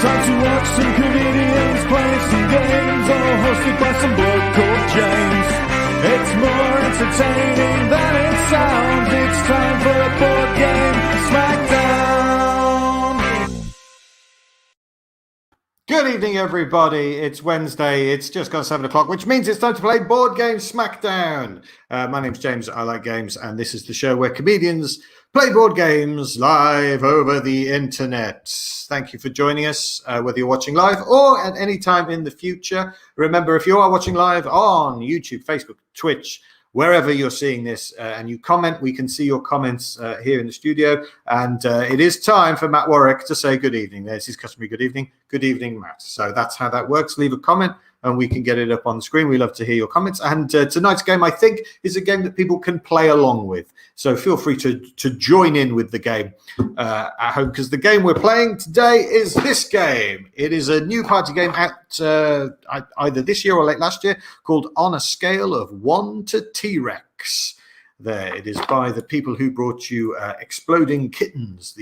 Time to watch some comedians playing some games, all hosted by some bloke called James. It's more entertaining than it sounds. It's time for a board game Smackdown. Good evening, everybody. It's Wednesday. It's just gone 7 o'clock, which means it's time to play Board Game Smackdown. My name's James. I like games, and this is the show where comedians play board games live over the internet. Thank you for joining us, whether you're watching live or at any time in the future. Remember, if you are watching live on YouTube, Facebook, Twitch, wherever you're seeing this, and you comment, we can see your comments here in the studio. And it is time for Matt Warwick to say good evening. There's his customary good evening. Good evening, Matt. So that's how that works. Leave a comment and we can get it up on the screen. We love to hear your comments. And tonight's game, I think, is a game that people can play along with. So feel free to join in with the game at home, because the game we're playing today is this game. It is a new party game at either this year or late last year, called On a Scale of 1 to T-Rex. There, it is by the people who brought you Exploding Kittens,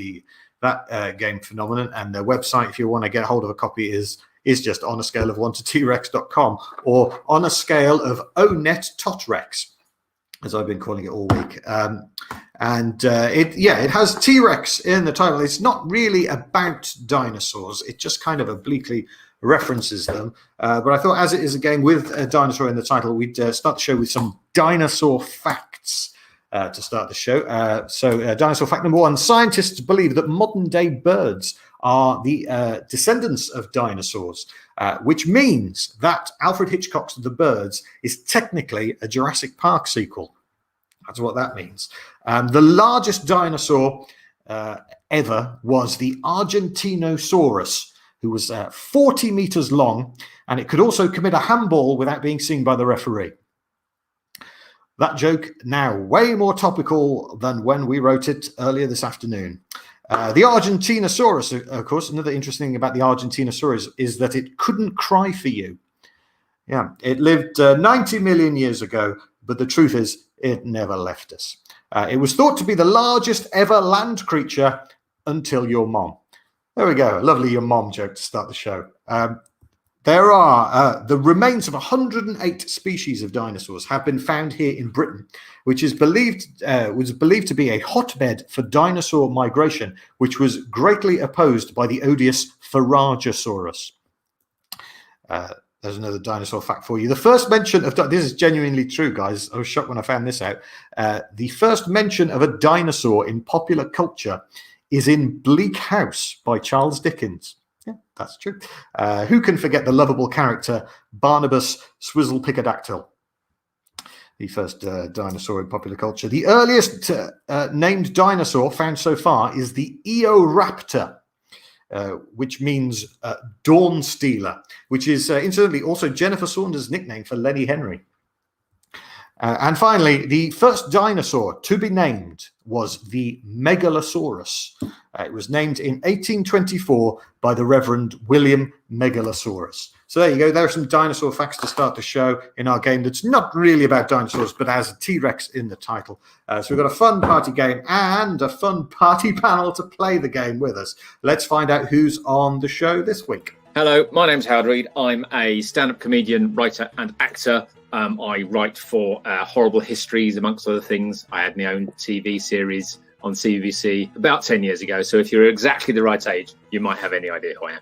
that game phenomenon. And their website, if you want to get hold of a copy, is just on a scale of 1 to T-Rex.com, or on a scale of O-Net Tot-Rex, as I've been calling it all week. It has T-Rex in the title. It's not really about dinosaurs. It just kind of obliquely references them. But I thought, as it is a game with a dinosaur in the title, we'd start the show with some dinosaur facts to start the show. Dinosaur fact number 1. Scientists believe that modern-day birds are the descendants of dinosaurs, which means that Alfred Hitchcock's The Birds is technically a Jurassic Park sequel. That's what that means. The largest dinosaur ever was the Argentinosaurus, who was 40 meters long, and it could also commit a handball without being seen by the referee. That joke now way more topical than when we wrote it earlier this afternoon. The Argentinosaurus, of course, another interesting thing about the Argentinosaurus is that it couldn't cry for you. Yeah, it lived 90 million years ago, but the truth is it never left us. It was thought to be the largest ever land creature until your mom. There we go. A lovely your mom joke to start the show. There are the remains of 108 species of dinosaurs have been found here in Britain, which is was believed to be a hotbed for dinosaur migration, which was greatly opposed by the odious Faragosaurus. There's another dinosaur fact for you. The first mention of this is genuinely true, guys. I was shocked when I found this out. The first mention of a dinosaur in popular culture is in Bleak House by Charles Dickens. Yeah, that's true. Who can forget the lovable character Barnabas Swizzle-Pickadactyl? The first dinosaur in popular culture. The earliest named dinosaur found so far is the Eoraptor, which means dawn stealer, which is incidentally also Jennifer Saunders' nickname for Lenny Henry. And finally, the first dinosaur to be named was the Megalosaurus. It was named in 1824 by the Reverend William Megalosaurus. So there you go. There are some dinosaur facts to start the show in our game that's not really about dinosaurs, but has a T-Rex in the title. So we've got a fun party game and a fun party panel to play the game with us. Let's find out who's on the show this week. Hello, my name's Howard Reed. I'm a stand-up comedian, writer and actor. I write for Horrible Histories, amongst other things. I had my own TV series on CBBC about 10 years ago. So if you're exactly the right age, you might have any idea who I am.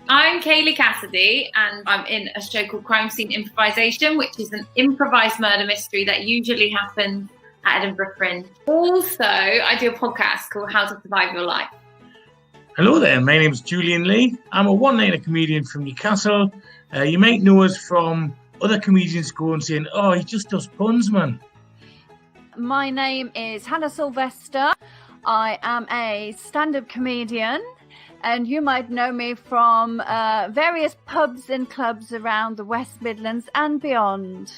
I'm Kayleigh Cassidy, and I'm in a show called Crime Scene Improvisation, which is an improvised murder mystery that usually happens at Edinburgh Fringe. Also, I do a podcast called How to Survive Your Life. Hello there, my name's Julian Lee. I'm a one-liner comedian from Newcastle. You might know us from other comedians going saying, "Oh, he just does puns, man." My name is Hannah Silvester. I am a stand-up comedian, and you might know me from various pubs and clubs around the West Midlands and beyond.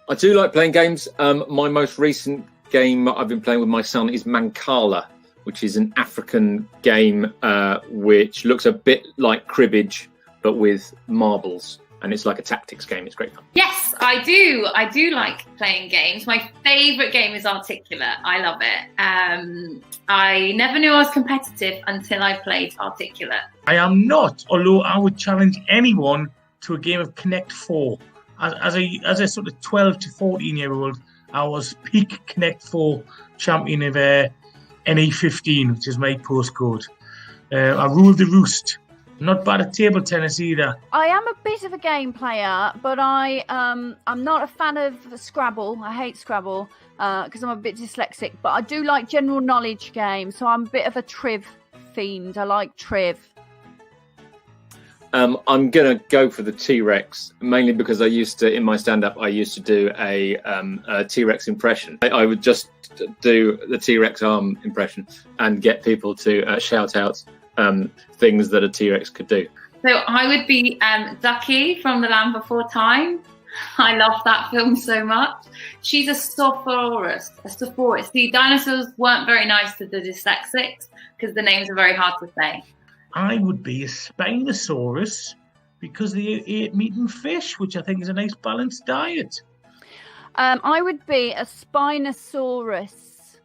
I do like playing games. My most recent game I've been playing with my son is Mancala, which is an African game which looks a bit like cribbage, but with marbles. and it's like a tactics game. It's great fun. Yes, I do. I do like playing games. My favourite game is Articulate. I love it. I never knew I was competitive until I played Articulate. I am not, although I would challenge anyone to a game of Connect 4. As a sort of 12 to 14-year-old, I was peak Connect 4 champion of NE15, which is my postcode. I ruled the roost. Not bad at table tennis either. I am a bit of a game player, but I'm not a fan of Scrabble. I hate Scrabble because I'm a bit dyslexic. But I do like general knowledge games, so I'm a bit of a Triv fiend. I like Triv. I'm gonna go for the T-Rex, mainly because in my stand-up, I used to do a T-Rex impression. I would just do the T-Rex arm impression and get people to shout out things that a T-Rex could do. So I would be Ducky from The Land Before Time. I love that film so much. She's a Staphosaurus. The dinosaurs weren't very nice to the dyslexics because the names are very hard to say. I would be a Spinosaurus because they ate meat and fish, which I think is a nice balanced diet. I would be a Spinosaurus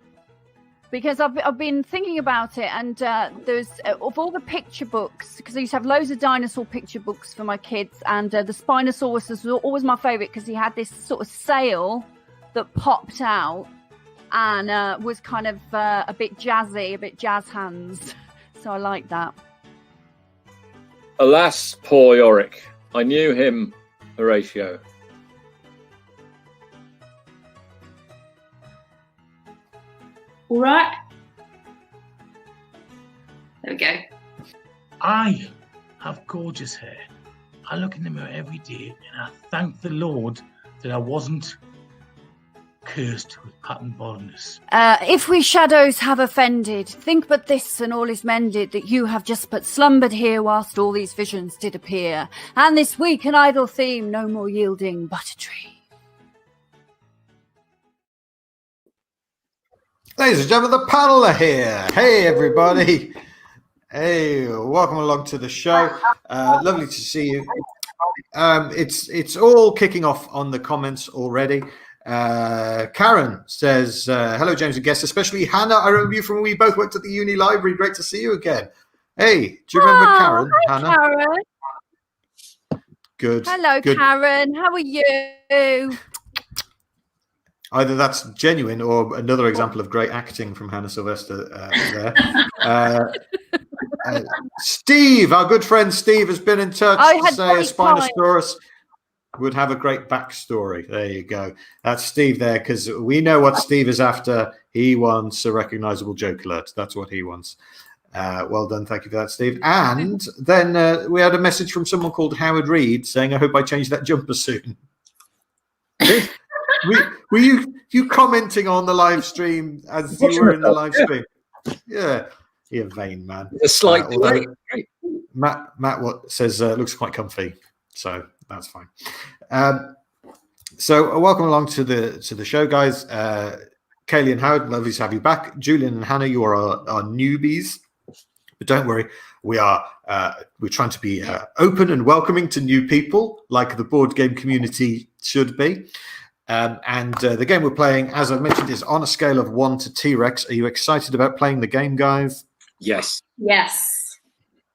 because I've been thinking about it, and there's of all the picture books, because I used to have loads of dinosaur picture books for my kids, and the Spinosaurus was always my favourite because he had this sort of sail that popped out and was kind of a bit jazzy, a bit jazz hands. So I like that. Alas, poor Yorick. I knew him, Horatio. All right. There we go. I have gorgeous hair. I look in the mirror every day and I thank the Lord that I wasn't cursed with pattern baldness. If we shadows have offended, think but this and all is mended, that you have just but slumbered here whilst all these visions did appear, and this weak and idle theme no more yielding but a tree. Ladies and gentlemen, the panel are here. Hey, everybody. Hey, welcome along to the show. Lovely to see you. It's all kicking off on the comments already. Karen says, hello, James and guests, especially Hannah. I remember you from when we both worked at the uni library. Great to see you again. Hey, do you remember Karen? Hi, Hannah? Karen. Good. Hello, good. Karen. How are you? Either that's genuine or another example of great acting from Hannah Silvester there. Steve, our good friend Steve, has been in touch to say a Spinosaurus would have a great backstory. There you go. That's Steve there, because we know what Steve is after. He wants a recognizable joke alert. That's what he wants. Well done. Thank you for that, Steve. And then we had a message from someone called Howard Reed saying, I hope I change that jumper soon. Were you commenting on the live stream as you were in the live stream? Yeah, you're vain, man. A slight delay. Matt what says looks quite comfy, so that's fine. So welcome along to the show, guys. Kayleigh and Howard, lovely to have you back. Julian and Hannah, you are our newbies, but don't worry, we're trying to be open and welcoming to new people, like the board game community should be. And the game we're playing, as I mentioned, is on a scale of 1 to T-Rex. Are you excited about playing the game, guys? Yes. Yes,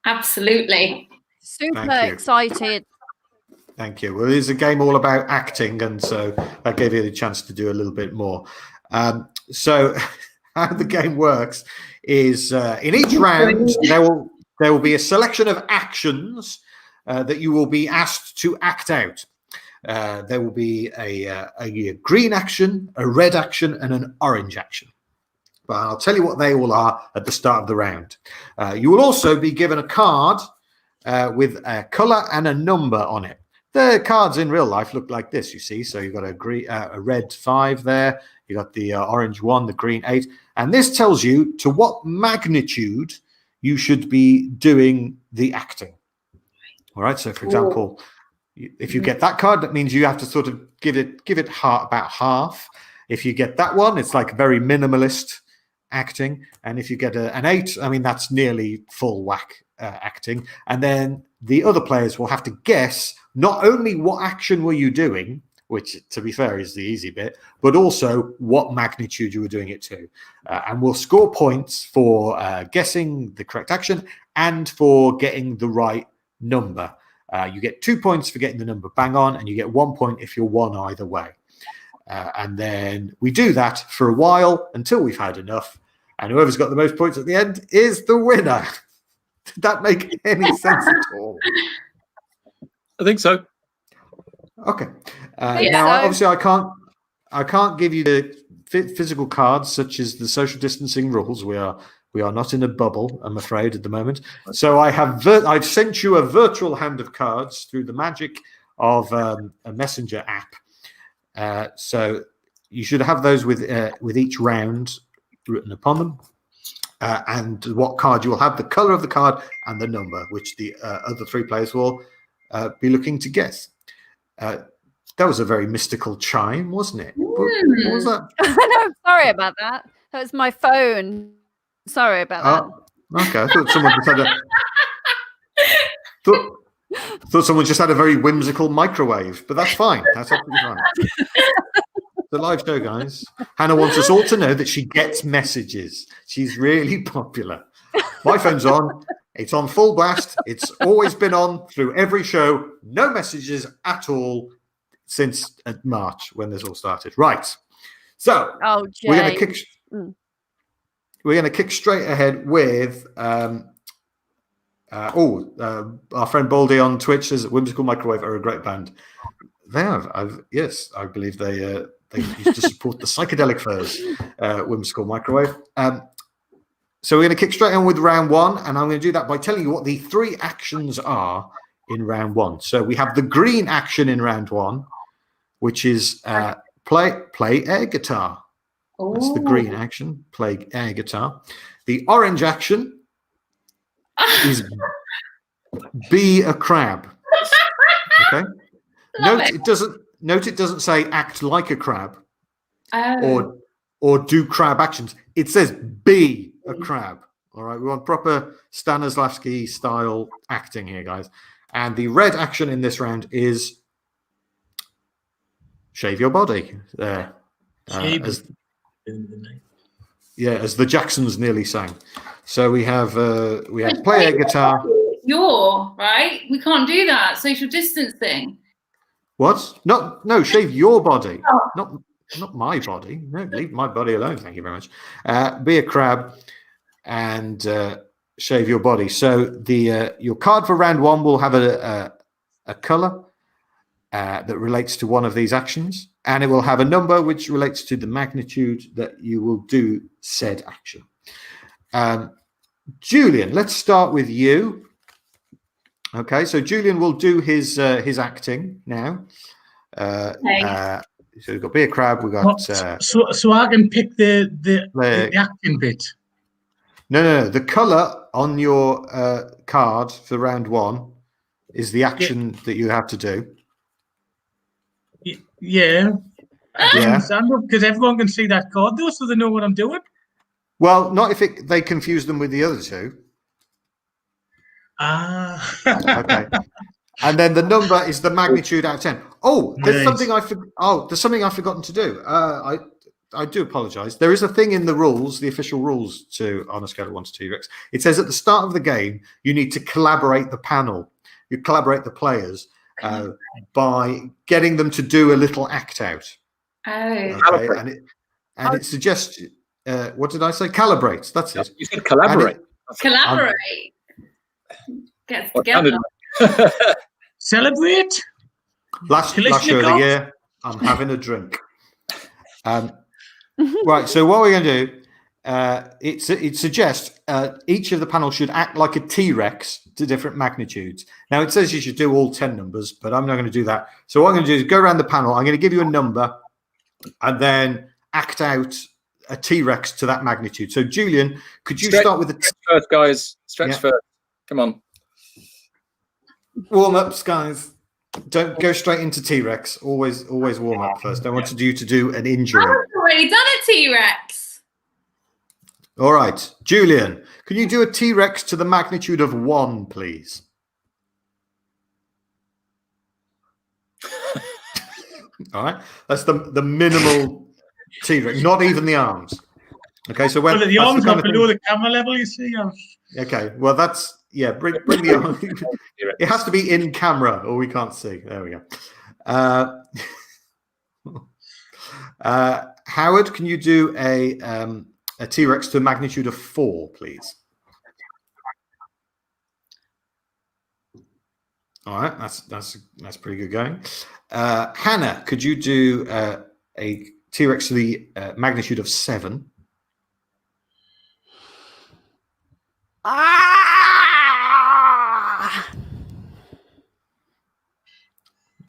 absolutely. Super excited. Thank you. Well, it is a game all about acting, and so that gave you the chance to do a little bit more. So how the game works is in each round, there will be a selection of actions that you will be asked to act out. There will be a green action, a red action, and an orange action. But I'll tell you what they all are at the start of the round. You will also be given a card with a colour and a number on it. The cards in real life look like this, you see. So you've got a red 5 there. You've got the orange 1, the green 8. And this tells you to what magnitude you should be doing the acting. All right. So, for example, if you get that card, that means you have to sort of give it about half. If you get that one, it's like very minimalist acting. And if you get an 8, I mean, that's nearly full whack acting. And then the other players will have to guess not only what action were you doing, which, to be fair, is the easy bit, but also what magnitude you were doing it to. And we'll score points for guessing the correct action and for getting the right number. You get 2 points for getting the number bang on, and you get 1 point if you're one either way. And then we do that for a while until we've had enough. And whoever's got the most points at the end is the winner. Did that make any sense at all? I think so. Okay. Now, obviously, I can't give you the physical cards, such as the social distancing rules. We are not in a bubble, I'm afraid, at the moment. So I've sent you a virtual hand of cards through the magic of a messenger app. So you should have those with each round written upon them. And what card you will have, the color of the card and the number, which the other three players will be looking to guess. That was a very mystical chime, wasn't it? What was that? No, sorry about that. That was my phone. Sorry about that. Okay. I thought someone just had thought someone just had a very whimsical microwave, but that's fine. That's absolutely fine. The live show, guys. Hannah wants us all to know that she gets messages. She's really popular. My phone's on. It's on full blast. It's always been on through every show. No messages at all since March when this all started. Right. So we're going to kick straight ahead with our friend Baldy on Twitch says Whimsical Microwave are a great band. They have. Yes, I believe they used to support the Psychedelic Furs, Whimsical Microwave. So we're going to kick straight on with round one, and I'm going to do that by telling you what the three actions are in round one. So we have the green action in round one, which is play air guitar. That's the green action, play air guitar. The orange action is be a crab. Okay. Note it doesn't say act like a crab or do crab actions. It says be a crab. All right. We want proper Stanislavski style acting here, guys. And the red action in this round is shave your body. There. As the Jacksons nearly sang. So we have play air guitar. Your right? We can't do that. Social distancing. What? No, shave your body. Not my body. No, leave my body alone. Thank you very much. Be a crab and shave your body. So the your card for round one will have a color that relates to one of these actions, and it will have a number which relates to the magnitude that you will do said action. Julian, let's start with you. Okay, so Julian will do his acting now. So we've got be a crab. We got so I can pick the acting bit. No. The color on your card for round one is the action that you have to do. Yeah. Because everyone can see that card, though, so they know what I'm doing. Well, not if they confuse them with the other two. Okay. And then the number is the magnitude out of 10. Oh, there's something there's something I've forgotten to do. I do apologize. There is a thing in the rules, the official rules to on a scale of 1 to 2 Rex. It says at the start of the game you need to collaborate the panel. You collaborate the players by getting them to do a little act out. Okay? And it suggests what did I say? Calibrate. That's it. You said collaborate. Collaborate. Get together. Celebrate. Last show of the year, I'm having a drink. Right. So what we're going to do, it suggests each of the panels should act like a T-Rex to different magnitudes. Now it says you should do all 10 numbers, but I'm not going to do that. So what I'm going to do is go around the panel. I'm going to give you a number, and then act out a T-Rex to that magnitude. So Julian, could you start with the first, guys? Stretch first. Come on. Warm-ups, guys. Don't go straight into T-Rex. Always warm up first. Don't want you to do an injury. I've already done a T-Rex. All right. Julian, can you do a T-Rex to the magnitude of 1, please? All right, that's the minimal T-Rex, not even the arms. Okay, so when Well, the arms are below the camera level, you see. Okay, well that's bring the arm. It has to be in camera, or we can't see. There we go. Howard, can you do a T-Rex to a magnitude of 4, please? All right, that's pretty good going. Hannah, could you do a T-Rex to the magnitude of 7? All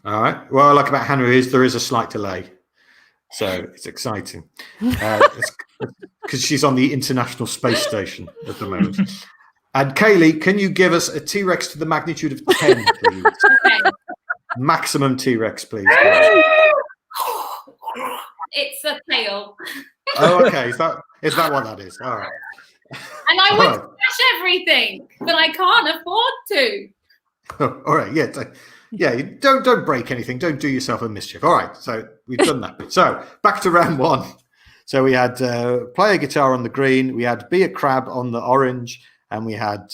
right. What I like about Hannah is there is a slight delay, so it's exciting because she's on the International Space Station at the moment. And Kayleigh, can you give us a T-Rex to the magnitude of 10, please? Okay. Maximum T-Rex, please. It's a tail. Oh, okay. Is that what that is? All right. And I would smash everything, but I can't afford to. All right. Yeah. Don't break anything. Don't do yourself a mischief. All right. So we've done that. So back to round 1. So we had play a guitar on the green. We had be a crab on the orange. And we had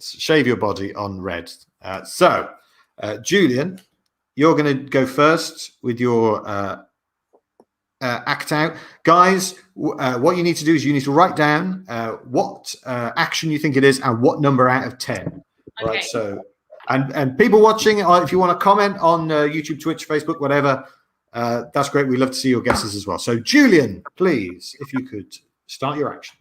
shave your body on red. So, Julian, you're going to go first with your act out. Guys, what you need to do is you need to write down what action you think it is and what number out of 10. Okay. Right. So, and people watching, if you want to comment on YouTube, Twitch, Facebook, whatever, that's great. We love to see your guesses as well. So, Julian, please, if you could start your action.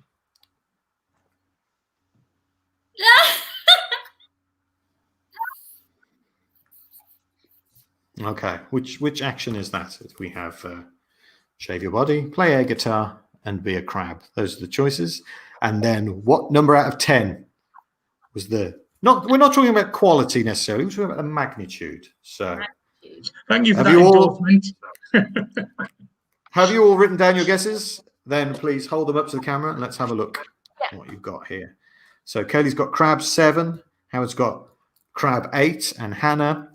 Okay, which action is that? We have shave your body, play air guitar, and be a crab. Those are the choices. And then what number out of 10 was the... We're not talking about quality necessarily, we're talking about the magnitude. So thank you for that endorsement. Have you all written down your guesses? Then please hold them up to the camera and let's have a look at what you've got here. So Kayleigh's got crab 7, Howard's got crab 8, and Hannah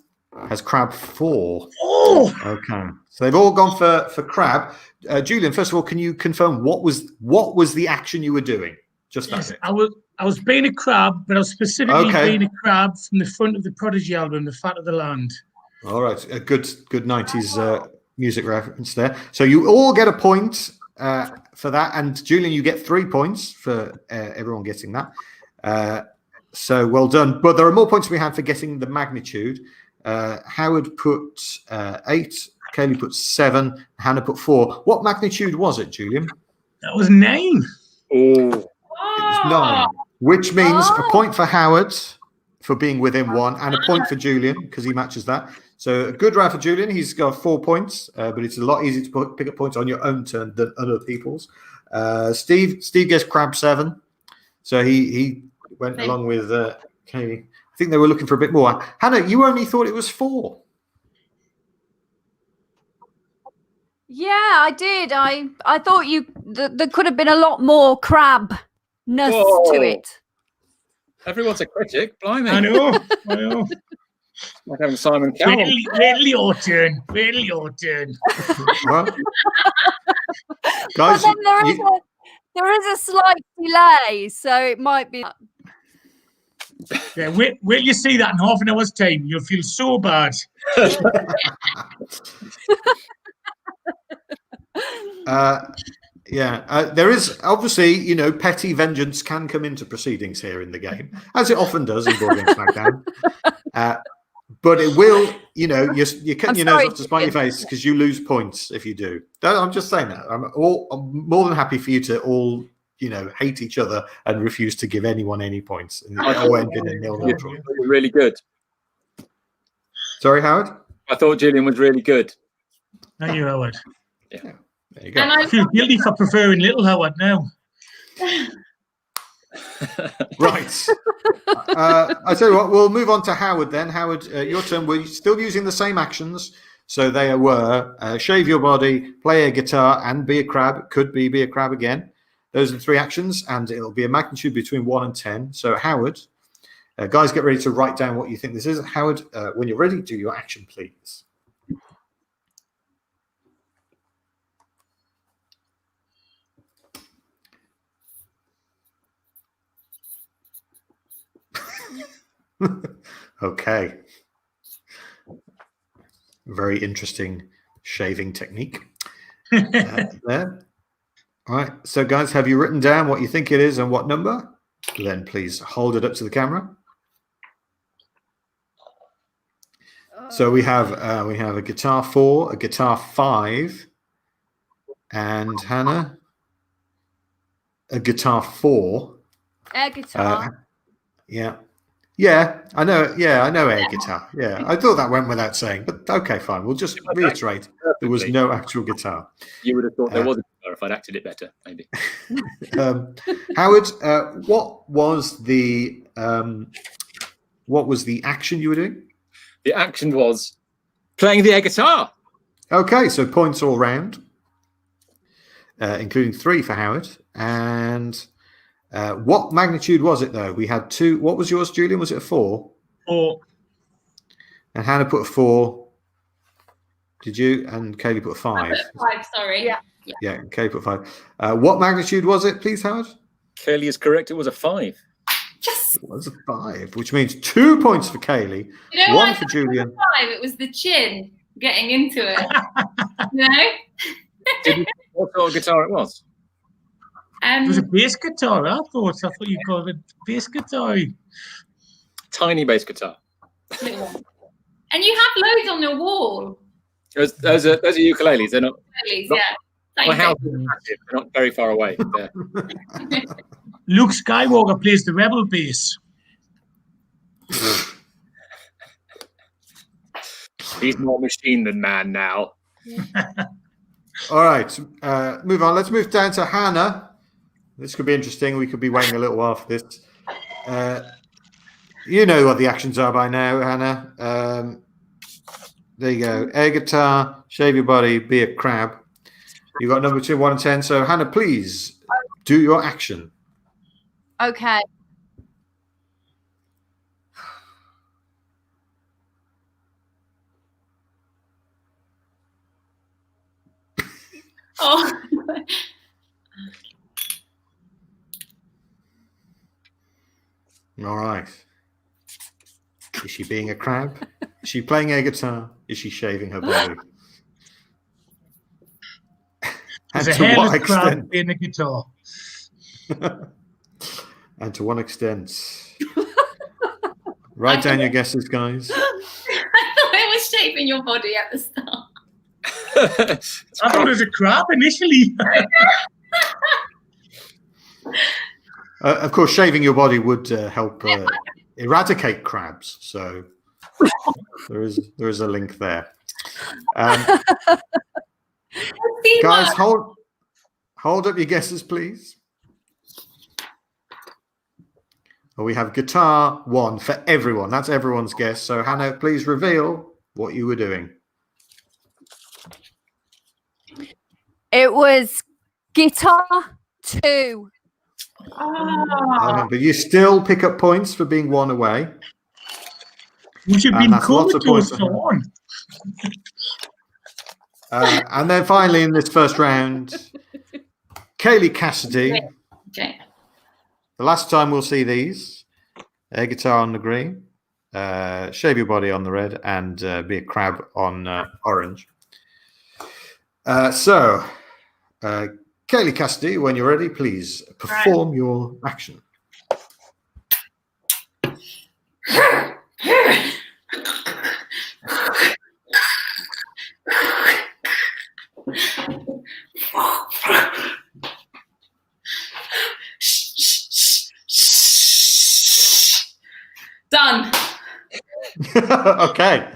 has crab 4. Oh! Okay, so they've all gone for crab. Julian, first of all, can you confirm what was the action you were doing? Just that. Yes, I was being a crab, but I was specifically being a crab from the front of the Prodigy album, "The Fat of the Land." All right, a good 90s music reference there. So you all get a point for that, and Julian, you get 3 points for everyone getting that. So well done. But there are more points we had for getting the magnitude. Howard put 8, Kayleigh put 7, Hannah put 4. What magnitude was it, Julian? That was 9. Oh, it was 9, which means a point for Howard for being within 1, and a point for Julian because he matches that. So a good round for Julian. He's got 4 points, but it's a lot easier to pick up points on your own turn than other people's. Steve gets crab 7, so he went along with Kayleigh. I think they were looking for a bit more. Hannah, you only thought it was 4. Yeah, I did. I thought there could have been a lot more crabness to it. Everyone's a critic, blimey. I know. Like having Simon Cowell. Wait your turn. Well, guys, but then there is a slight delay, so it might be. Yeah, wait you see that in half an hour's time. You'll feel so bad. There is obviously, petty vengeance can come into proceedings here in the game, as it often does in Board Game Smackdown. But it will, you cut your nose off to spite your face because you lose points if you do. I'm just saying that. I'm more than happy for you to all, hate each other and refuse to give anyone any points. And all end in a nil-nil draw. Really good. Sorry, Howard? I thought Julian was really good. Thank you, Howard. Yeah. There you go. I feel guilty for preferring little Howard now. Right. I tell you what, we'll move on to Howard then. Howard, your turn. We're still using the same actions. So they were shave your body, play a guitar, and be a crab. Could be a crab again. Those are the 3 actions, and it'll be a magnitude between 1 and 10. So Howard, guys, get ready to write down what you think this is. Howard, when you're ready, do your action, please. Okay. Very interesting shaving technique. There. All right. So, guys, have you written down what you think it is and what number? Then please hold it up to the camera. So we have a guitar 4, a guitar 5, and Hannah, a guitar 4. Air guitar. Yeah, I know. Yeah, I know air guitar. Yeah, I thought that went without saying, but okay, fine. We'll just reiterate there was no actual guitar. You would have thought there was a guitar if I'd acted it better, maybe. Howard, what was the action you were doing? The action was playing the air guitar. Okay, so points all round, including 3 for Howard. And what magnitude was it, though? We had 2. What was yours, Julian? Was it a 4? 4. And Hannah put a 4. Did you? And Kayleigh put a 5. I put 5, sorry. Yeah, Kayleigh put 5. What magnitude was it, please, Howard? Kayleigh is correct. It was a 5. Yes. It was a 5, which means 2 points for Kayleigh, You know 1 why for I Julian. put 5? It was the chin getting into it. You know? Did you know what sort of guitar it was? It was a bass guitar, I thought you called it bass guitar. Tiny bass guitar. Little one. And you have loads on your wall. Those are ukuleles. They're not. Ukuleles, Not- yeah. My Thank house you. is massive. They're not very far away. They're- Luke Skywalker plays the rebel bass. He's more machine than man now. All right, move on. Let's move down to Hannah. This could be interesting. We could be waiting a little while for this. You know what the actions are by now, Hannah. There you go. Air guitar, shave your body, be a crab. You got number 2, 1 and 10. So Hannah, please do your action. Okay. Oh. All right. Is she being a crab? Is she playing air guitar? Is she shaving her body? And There's a to what hairless crab extent? playing the guitar. And to what extent? Write down your guesses, guys. I thought it was shaping your body at the start. I thought it was a crab initially. Of course, shaving your body would help eradicate crabs. So there is a link there. Guys, hold up your guesses, please. Well, we have guitar 1 for everyone. That's everyone's guess. So Hannah, please reveal what you were doing. It was guitar 2. Oh. But you still pick up points for being 1 away. We should And be that's lots of points comatose for for one. And then finally, in this first round, Kayleigh Cassidy. Okay. The last time we'll see these: air guitar on the green, shave your body on the red, and be a crab on orange. So, Kayleigh Cassidy, when you're ready, please perform your action. Done. Okay,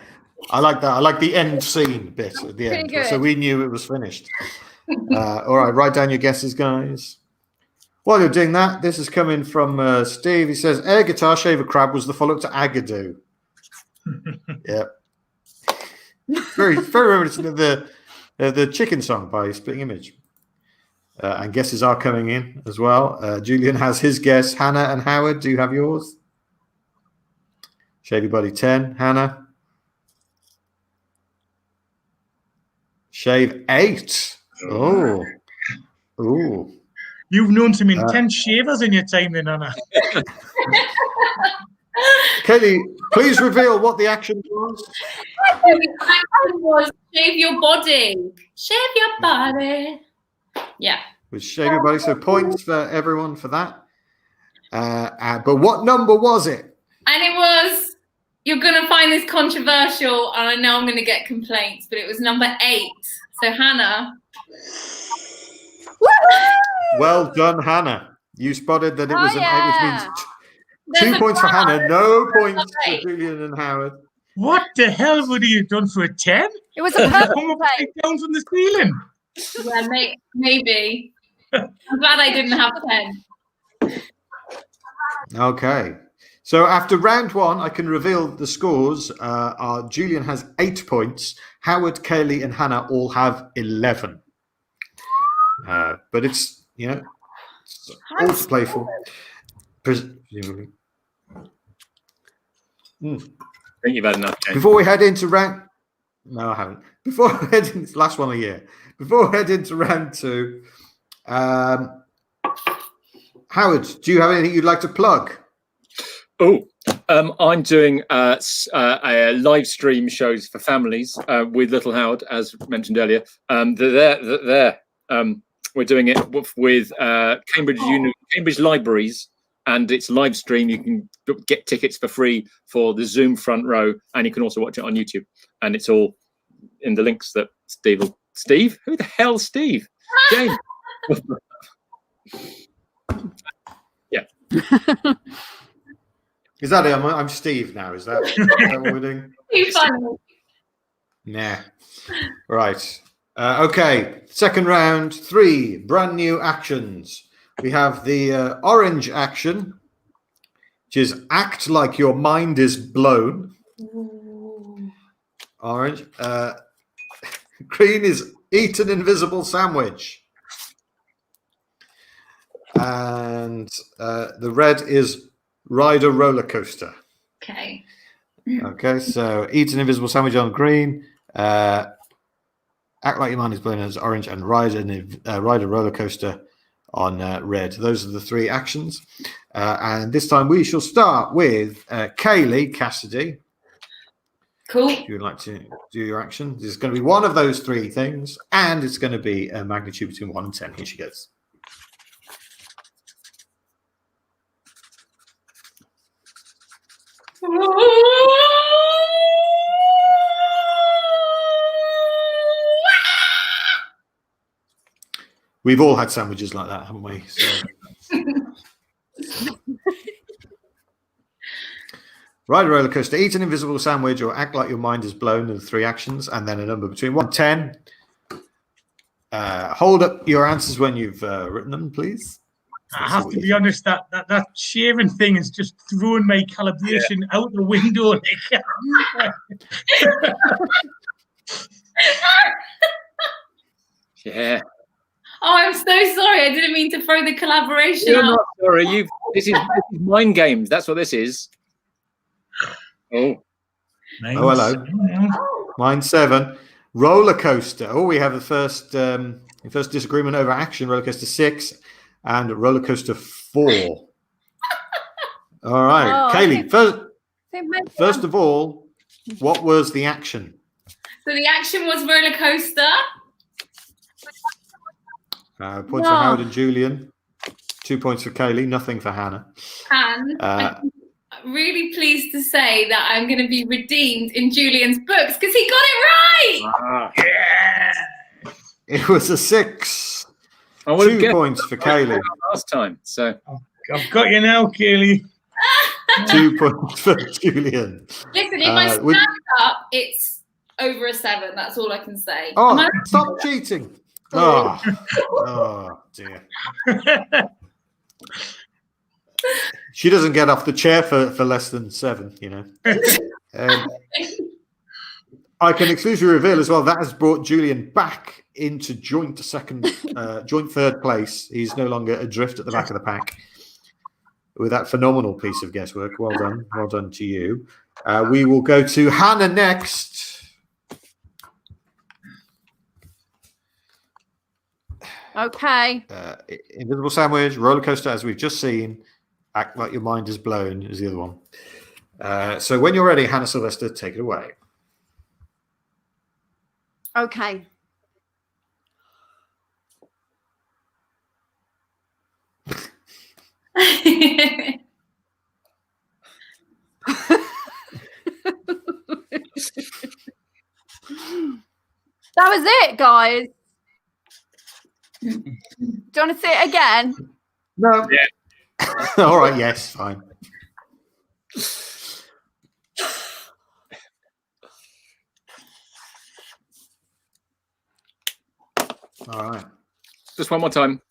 I like that. I like the end scene bit at the end, Pretty so good. we knew it was finished. All right, write down your guesses, guys. While you're doing that, this is coming from Steve. He says, "Air guitar, shave a crab" was the follow-up to Agadoo. Yeah, very reminiscent of the chicken song by Splitting Image. And guesses are coming in as well. Julian has his guess. Hannah and Howard, do you have yours? Shave your body 10. Hannah? Shave 8. Oh. Ooh. You've known some intense shavers in your time, then, Anna. Kayleigh, please reveal what the action was. The action was shave your body. Shave your body. Yeah. With shave your body, so points for everyone for that. But what number was it? And it was, you're going to find this controversial, and I know I'm going to get complaints, but it was number 8. So, Hannah. Well done, Hannah. You spotted that it was an 8, which means There's 2 a points for bar. Hannah, no points for Right. Julian and Howard. What the hell would he have done for a 10? It was a Come perfect up play. straight down from the ceiling. Yeah, maybe. I'm glad I didn't have 10. Okay. So after round 1, I can reveal the scores. Julian has 8 points. Howard, Kayleigh, and Hannah all have 11. But it's, it's all to play for. Presumably. I think you've had enough. James. Before we head into round... No, I haven't. Before we head into... Last one a year. Before we head into round 2, Howard, do you have anything you'd like to plug? Oh, I'm doing a live stream shows for families with Little Howard, as mentioned earlier. We're doing it with Cambridge Libraries, and it's live stream. You can get tickets for free for the Zoom front row, and you can also watch it on YouTube. And it's all in the links that Steve? Who the hell's Steve? James. Yeah. Is that it? I'm Steve now. Is that what we're doing? Too funny. Nah. Right. Okay. Second round, 3 brand new actions. We have the orange action, which is act like your mind is blown. Ooh. Orange. Green is eat an invisible sandwich. And the red is ride a roller coaster. Okay. Okay, so eat an invisible sandwich on green. Act like your mind is blown as orange, and ride a roller coaster on red. Those are the 3 actions. And this time we shall start with Kayleigh Cassidy. Cool. If you would like to do your action, this is going to be one of those 3 things, and it's going to be a magnitude between 1 and 10. Here she goes. We've all had sandwiches like that, haven't we? So. Ride a roller coaster, eat an invisible sandwich, or act like your mind is blown are the 3 actions, and then a number between 1 and 10. Hold up your answers when you've written them, please. I have to be honest, that shaving thing has just thrown my calibration out the window. Yeah. Oh, I'm so sorry. I didn't mean to throw the collaboration You're out. not sorry. This is mind games. That's what this is. Oh. Nice. Oh, hello. Mine 7. Roller coaster. Oh, we have the first disagreement over action. Roller coaster 6 and roller coaster 4. All right, Oh, Kayleigh. First of all, what was the action? So the action was roller coaster. Points for Howard and Julian. 2 points for Kayleigh. Nothing for Hannah. And I'm really pleased to say that I'm going to be redeemed in Julian's books because he got it right. Yeah. It was a 6. I would 2 points for Kayleigh. last time. So I've got you now, Kayleigh. 2 points for Julian. Listen, if I stand up, it's over a 7. That's all I can say. Oh, stop cheating. Oh dear. She doesn't get off the chair for less than 7, I can exclusively reveal as well that has brought Julian back into joint third place. He's no longer adrift at the back of the pack with that phenomenal piece of guesswork. Well done to you. We will go to Hannah next. Okay. Invisible sandwich, roller coaster, as we've just seen. Act like your mind is blown is the other one. So when you're ready, Hannah Silvester, take it away. Okay. That was it, guys. Do you want to see it again? No. Yeah. All right. Yes. Fine. All right. Just one more time.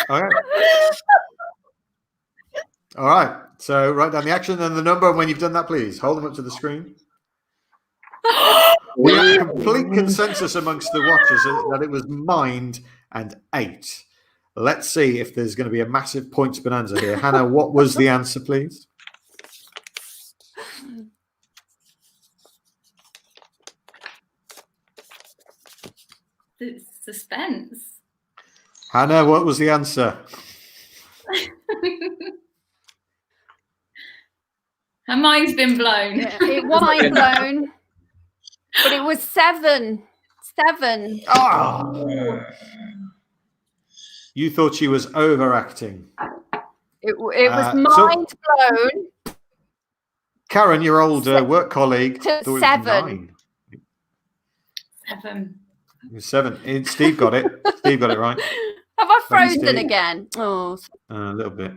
All right. All right. So write down the action and the number. And when you've done that, please hold them up to the screen. We have complete consensus amongst the watchers that it was mind and 8. Let's see if there's going to be a massive points bonanza here. Hannah, what was the answer, please? It's suspense. Hannah, what was the answer? Her mind's been blown. It was mind blown, but it was 7. 7. Oh. You thought she was overacting. It was so- mind blown. Karen, your old work colleague, To thought it was 7. 9. 7. It was 7. Steve got it. Steve got it right. Have I Thanks, frozen Steve. again? Oh, A little bit.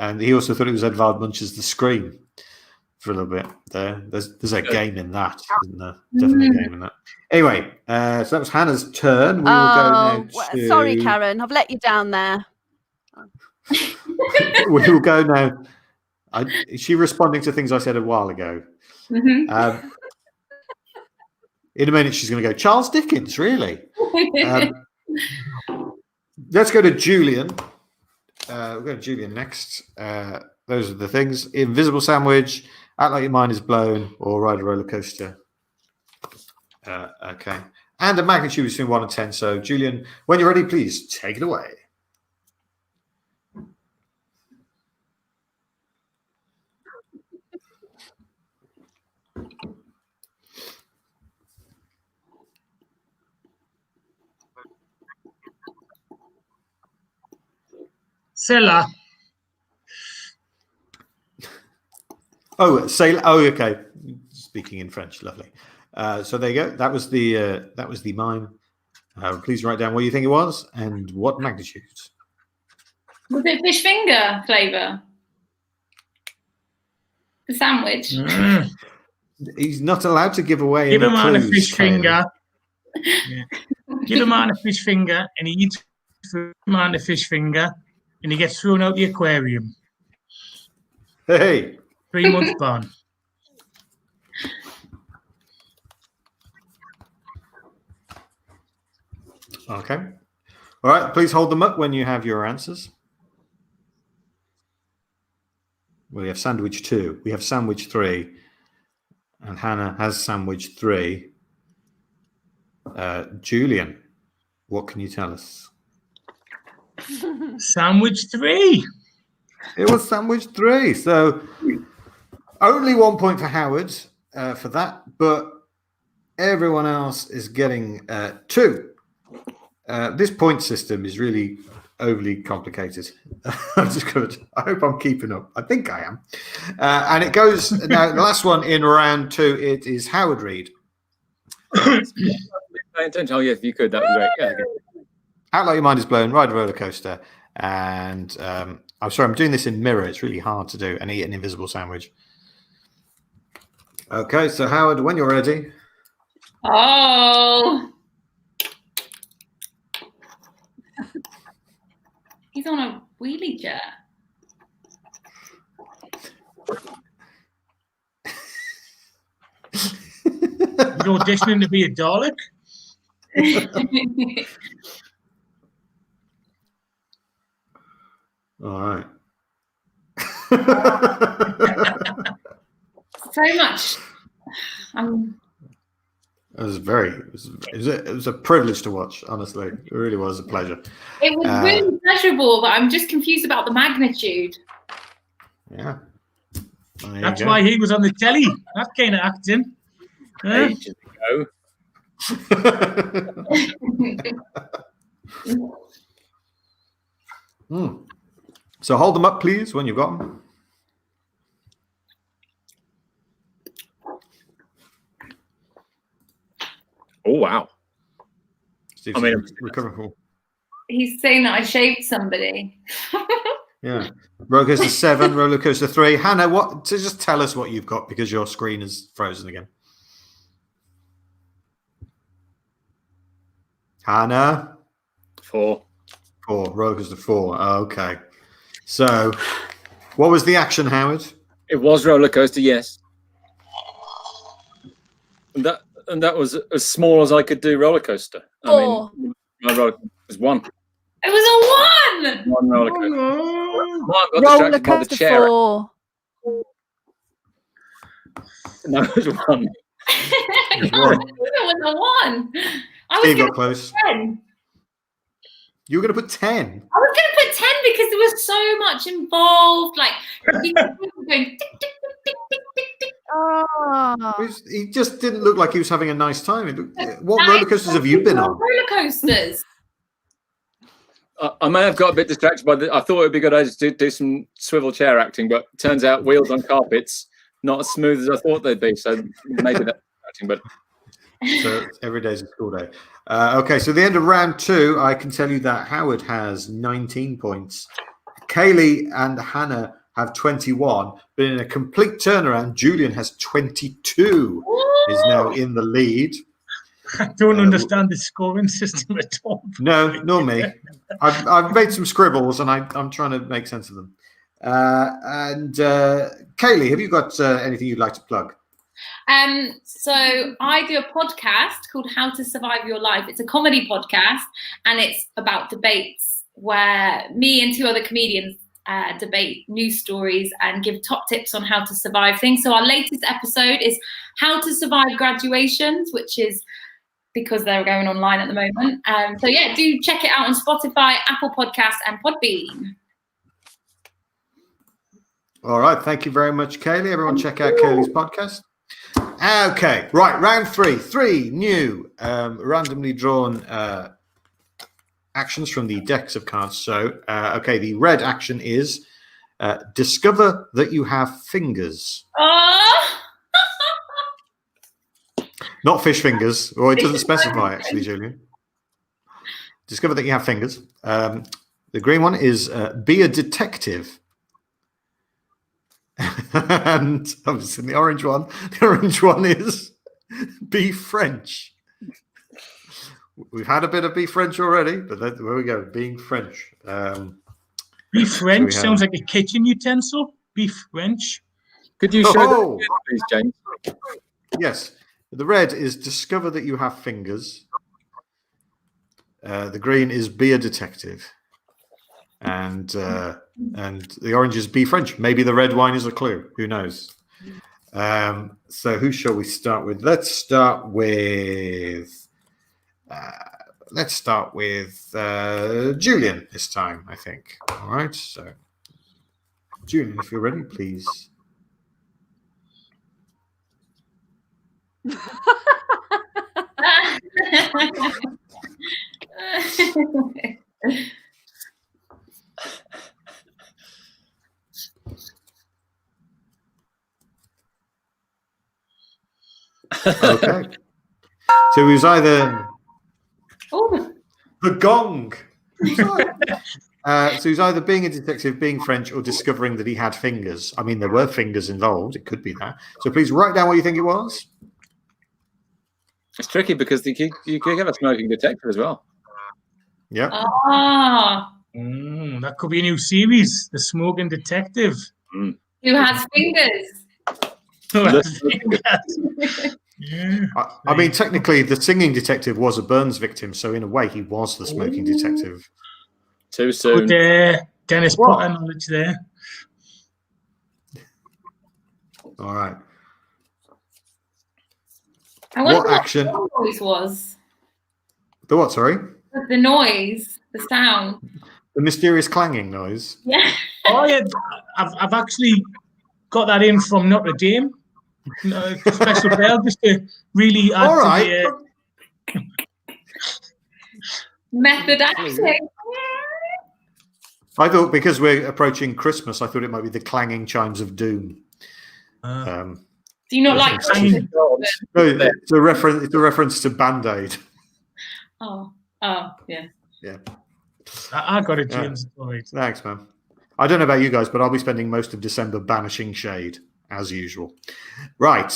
And he also thought it was Edvard Munch's The Scream for a little bit there. There's a game in that, isn't there? Definitely a game in that. Anyway, so that was Hannah's turn. We will go now to... sorry, Karen. I've let you down there. We will go now. Is she responding to things I said a while ago? Mm-hmm. In a minute, she's going to go, Charles Dickens, really? Let's go to Julian. We'll go to Julian next. Those are the things. Invisible sandwich, act like your mind is blown, or ride a roller coaster. Okay. And a magnitude between 1 and 10. So, Julian, when you're ready, please take it away. Cellar. Oh, sail. Oh, okay. Speaking in French, lovely. So there you go. That was the mime. Please write down what you think it was and what magnitude. Was it fish finger flavour? The sandwich. He's not allowed to give away. Give any a man a clues, fish Kayleigh. finger. Yeah. Give a man a fish finger, and he eats a man a fish finger, and he gets thrown out the aquarium. Hey. 3 months ban. Okay. All right. Please hold them up when you have your answers. We have sandwich 2. We have sandwich 3. And Hannah has sandwich 3. Julian, what can you tell us? Sandwich 3. It was sandwich 3. So only 1 point for Howard for that, but everyone else is getting 2. This point system is really overly complicated. I hope I'm keeping up. I think I am. And it goes now. The last one in round 2. It is Howard Reed. Oh, yeah, if you could, that would be great. Yeah, okay. Act like your mind is blown. Ride a roller coaster. And I'm sorry, I'm doing this in mirror. It's really hard to do. And eat an invisible sandwich. Okay, so Howard, when you're ready. Oh. He's on a wheelie chair. You're auditioning to be a Dalek? All right. So much. It was it was a privilege to watch, honestly. It really was a pleasure. It was really pleasurable, but I'm just confused about the magnitude. Yeah. That's why he was on the telly. That kind of acting. Ages ago. So hold them up, please, when you've got them. Oh, wow. Steve's recovering from. He's saying that I shaved somebody. Yeah. Roller coaster 7, roller coaster 3. Hannah, just tell us what you've got because your screen is frozen again. Hannah? 4. 4. Roller coaster 4. Okay. So, what was the action, Howard? It was roller coaster, yes. And that was as small as I could do roller coaster. I mean, my roller coaster was 1. It was a 1. 1 roller coaster. I got Roller distracted by the coaster chair. 4. No, it was 1. It was a 1. I was Steve going got close. 10. You were going to put 10. I was going to put 10 because there was so much involved. Like, you know, people going tick, tick, tick, tick, tick, tick, tick. Oh. He just didn't look like he was having a nice time. What roller coasters have you been on? Roller coasters. I may have got a bit distracted by I thought it would be a good idea to do some swivel chair acting, but turns out wheels on carpets not as smooth as I thought they'd be. So maybe that's distracting, but. So every day's a school day. Okay, so the end of round 2, I can tell you that Howard has 19 points. Kayleigh and Hannah have 21, but in a complete turnaround, Julian has 22. Is now in the lead. I don't understand the scoring system at all. No, nor me. I've made some scribbles and I'm trying to make sense of them. Kayleigh, have you got anything you'd like to plug? So I do a podcast called How to Survive Your Life. It's a comedy podcast, and it's about debates where me and 2 other comedians debate news stories and give top tips on how to survive things. So our latest episode is how to survive graduations, which is because they're going online at the moment. So yeah, do check it out on Spotify, Apple Podcasts, and Podbean. All right, thank you very much, Kayleigh. Everyone check out Kayleigh's podcast. Okay, right, round 3. 3 new randomly drawn actions from the decks of cards. So, okay, the red action is discover that you have fingers. Oh! Not fish fingers, or it doesn't specify, actually, Julian. Discover that you have fingers. The green one is be a detective. And obviously the orange one is be French. We've had a bit of be French already, but there we go, being French. Be French sounds like a kitchen utensil. Be French. Could you show that, please, James? Yes. The red is discover that you have fingers. The green is be a detective. And the orange is be French. Maybe the red wine is a clue. Who knows? So who shall we start with? Let's start with Julian this time, I think. All right. So Julian, if you're ready, please. Okay. So he was either the gong. So he's either being a detective, being French, or discovering that he had fingers. I mean, there were fingers involved. It could be that. So please write down what you think it was. It's tricky because you could have a smoking detector as well. Yeah. That could be a new series, The Smoking Detective. Who has fingers? Yeah. I mean, technically, the singing detective was a Burns victim, so in a way, he was the smoking detective. Too soon. Good Dennis Potter knowledge there. All right. I wonder What action? the noise was. The what? Sorry, The noise, the sound. the mysterious clanging noise. Yeah. Oh yeah, I've actually got that in from Notre Dame. Special bell just to really add All right. to the. Method acting. I thought because we're approaching Christmas, I thought it might be the clanging chimes of doom. Do you not like Clanging No, it's a reference. It's a reference to Band-Aid. Oh, yeah. Yeah. I got it, James. All right. Thanks, man. I don't know about you guys, but I'll be spending most of December banishing shade, as usual. Right.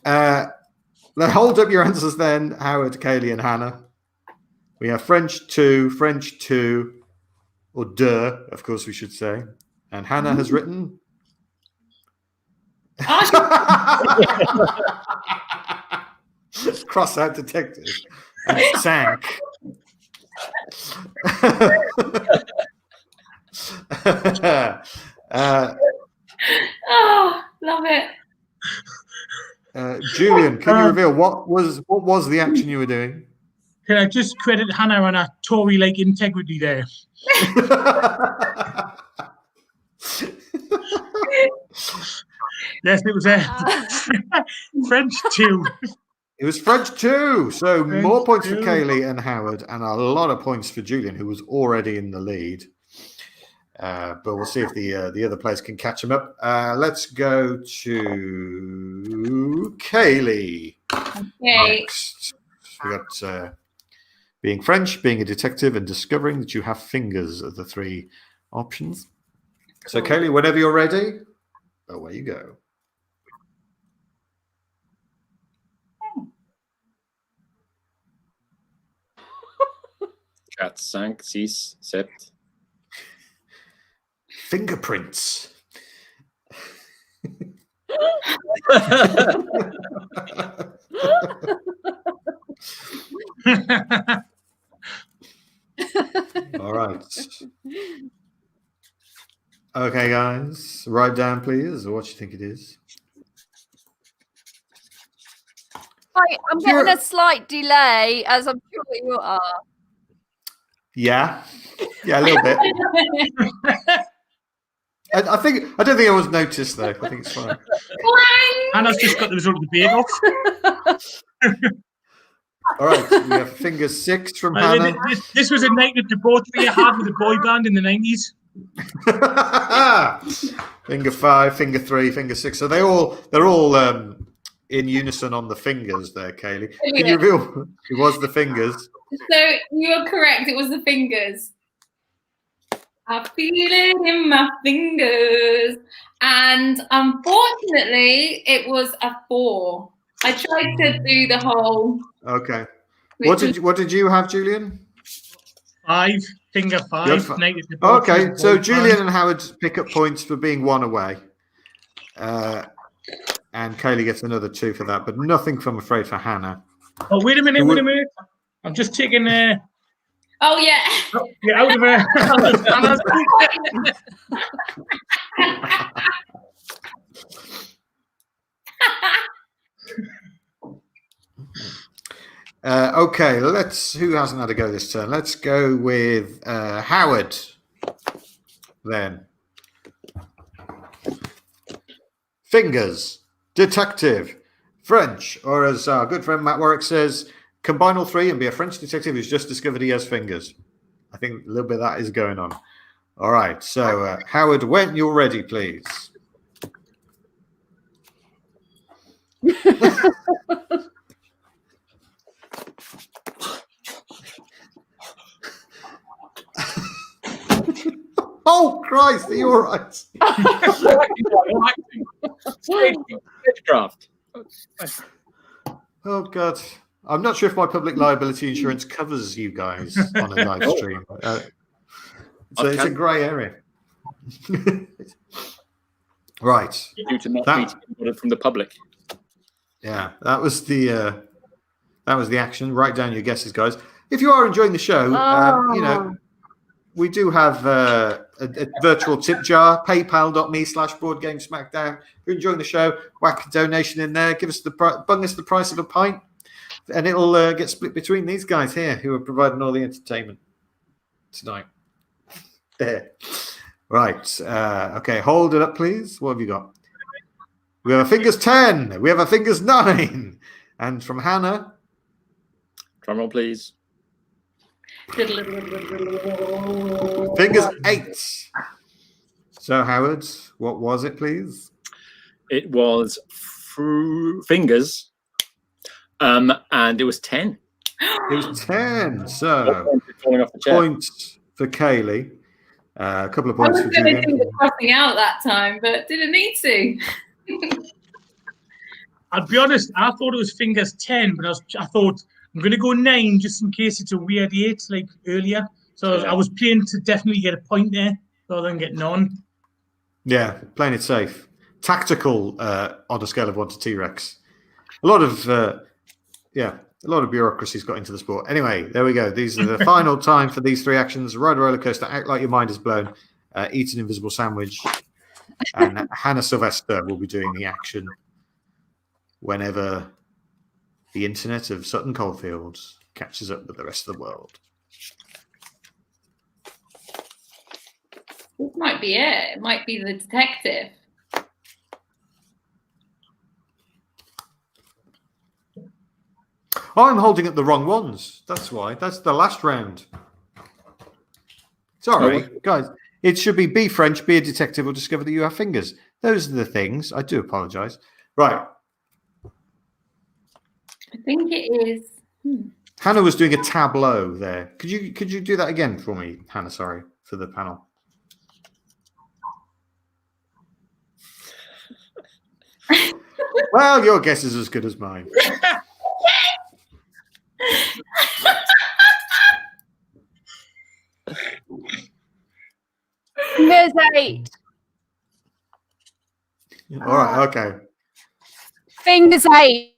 Hold up your answers then, Howard, Kayleigh, and Hannah. We have French 2, or deux, of course we should say. And Hannah has written... Cross out detective. And sank. Oh, love it. Julian, can you reveal what was the action you were doing? Can I just credit Hannah on her Tory-like integrity there? Yes, it was French 2. It was French 2. So French more points for 2. Kayleigh and Howard, and a lot of points for Julian, who was already in the lead. But we'll see if the other players can catch him up. Let's go to Kayleigh. Okay. Next. We got being French, being a detective, and discovering that you have fingers are the three options. So, Kayleigh, whenever you're ready, away you go. Quatre, cinq, six, sept. Fingerprints. All right. Okay, guys, write down, please, what you think it is. Hi, I'm getting a slight delay, as I'm sure you are. Yeah, a little bit. I don't think anyone's noticed though. I think it's fine. Hannah's just got the result of the bake-off. All right, we have finger 6 from Hannah. This was a night that the both of you had with a boy band in the 90s. Finger 5, finger 3, finger 6. So they're all in unison on the fingers there, Kayleigh. Can you reveal it was the fingers? So you are correct. It was the fingers. I feel it in my fingers. And unfortunately, it was a 4. I tried to do the whole. Okay. What did you have, Julian? 5, finger 5. Okay, so Julian and Howard pick up points for being 1 away. And Kayleigh gets another 2 for that, but nothing, I'm afraid, for Hannah. Oh, wait a minute. I'm just taking Oh, yeah. Get out of here. Okay, who hasn't had a go this turn? Let's go with Howard then. Fingers, detective, French, or as our good friend Matt Warwick says, combine all 3 and be a French detective who's just discovered he has fingers. I think a little bit of that is going on. All right, so Howard, when you're ready, please. Oh, Christ, are you all right? Draft. Oh, God. I'm not sure if my public liability insurance covers you guys on a live stream. So it's a grey area. Right. Due to not meeting ordered from the public. Yeah, that was the action. Write down your guesses, guys. If you are enjoying the show, you know, we do have a virtual tip jar, paypal.me/boardgamesmackdown. If you're enjoying the show, whack a donation in there. Give us bung us the price of a pint, and it'll get split between these guys here who are providing all the entertainment tonight. There. Right. Okay, hold it up, please. What have you got? We have a fingers 10. We have a fingers 9. And from Hannah. Drum roll, please. Fingers 8. So, Howard, what was it, please? It was fingers, and it was 10. It was 10. So, Falling off the chair. points for Kayleigh. A couple of I points was for going to Julian. do the crossing out that time, but didn't need to. I'll be honest, I thought it was fingers 10, but I thought I'm going to go 9 just in case it's a weird 8 like earlier. So I was playing to definitely get a point there rather than get none. Yeah, playing it safe. Tactical on a scale of 1 to T-Rex. A lot of bureaucracy's got into the sport. Anyway, there we go. These are the final time for these 3 actions. Ride a roller coaster, act like your mind is blown, eat an invisible sandwich, and Hannah Silvester will be doing the action whenever the internet of Sutton Coldfield catches up with the rest of the world. This might be it. It might be the detective. Oh, I'm holding up the wrong ones. That's why. That's the last round. Sorry, guys. It should be French, be a detective, or discover that you have fingers. Those are the things. I do apologise. Right. I think it is. Hannah was doing a tableau there. Could you do that again for me, Hannah? Sorry, for the panel. Well, your guess is as good as mine. Fingers 8. All right, okay. Fingers 8.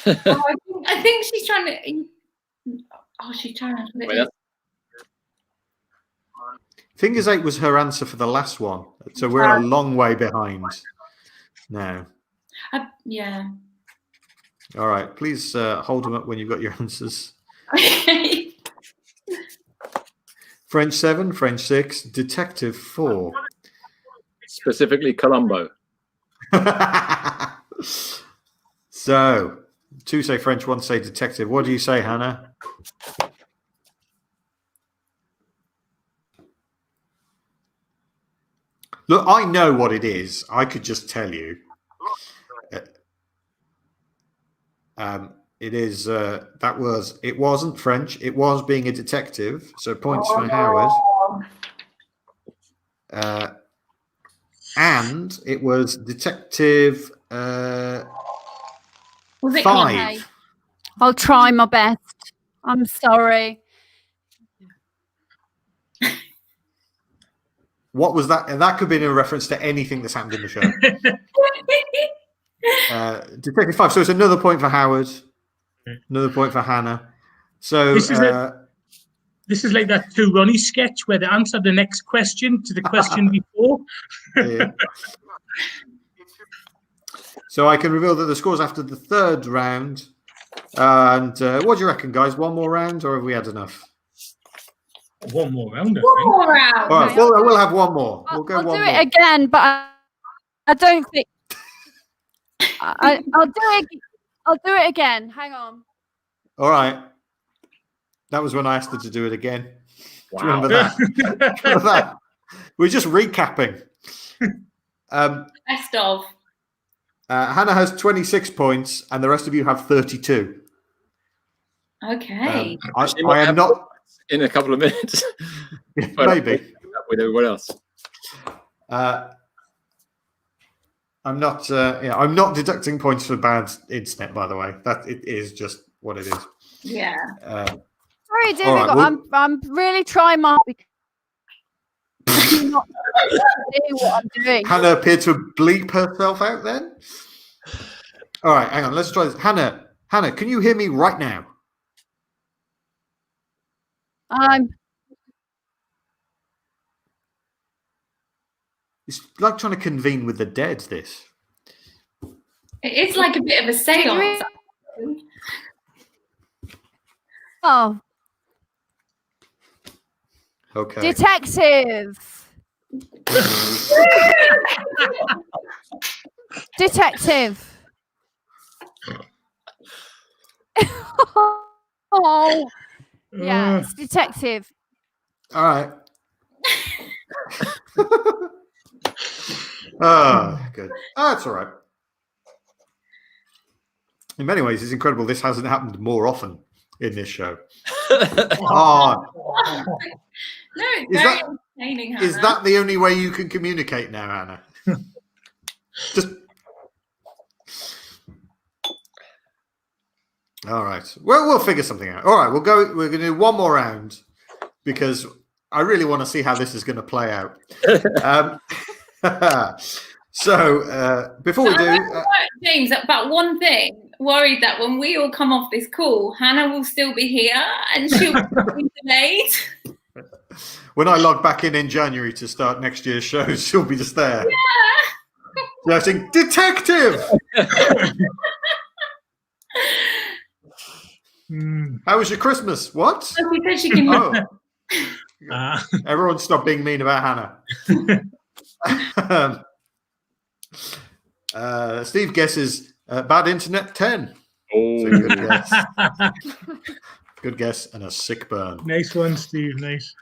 I think she's trying to. Oh, she's trying to. Wait, Fingers 8 was her answer for the last one, so we're a long way behind now. Yeah. All right, please hold them up when you've got your answers. Okay. French 7, French 6, Detective 4. specifically Colombo. So, 2 say French, 1 say detective. What do you say, Hannah? Look, I know what it is. I could just tell you. It is. It wasn't French. It was being a detective. So points for Howard. And it was detective Was it 5. I'll try my best. I'm sorry. What was that? And that could be in reference to anything that's happened in the show. Detective 5. So it's another point for Howard. Another point for Hannah. So This is like that Two Ronnie sketch where they answer the next question to the question before. yeah. So I can reveal that the scores after the 3rd round. And what do you reckon, guys? One more round, or have we had enough? One more round, I One think. more round. All right, we'll have one more. We'll go I'll one do more. it again, but I don't think I'll do it. I'll do it again. Hang on. All right. That was when I asked her to do it again. Do you Wow. remember that? Do you remember that? We're just recapping. Best of. Hannah has 26 points, and the rest of you have 32. Okay. I am not. In a couple of minutes. But Maybe. with everyone else. I'm not. I'm not deducting points for bad internet. By the way, that it is just what it is. Yeah. Very difficult. All right, I'm really trying my because not do what I'm doing. Hannah appeared to bleep herself out. Then. All right, hang on. Let's try this. Hannah, can you hear me right now? It's like trying to convene with the dead, this. It's like a bit of a seance. Oh, Okay. detective. Detective. Oh, yeah, it's detective. All right. Good. That's all right. In many ways, it's incredible this hasn't happened more often in this show. Oh, No, it's very entertaining, Hannah. is that the only way you can communicate now, Hannah? Just. All right. Well, we'll figure something out. All right, we're going to do one more round because I really want to see how this is going to play out. So before we do, James, about one thing. Worried that when we all come off this call, Hannah will still be here and she'll be delayed. When I log back in January to start next year's show, she'll be just there. Yeah. Shouting, detective! How was your Christmas? What? She said she can. Everyone stop being mean about Hannah. Steve guesses bad internet 10. Oh, So good guess. Good guess and a sick burn. Nice one, Steve. Nice.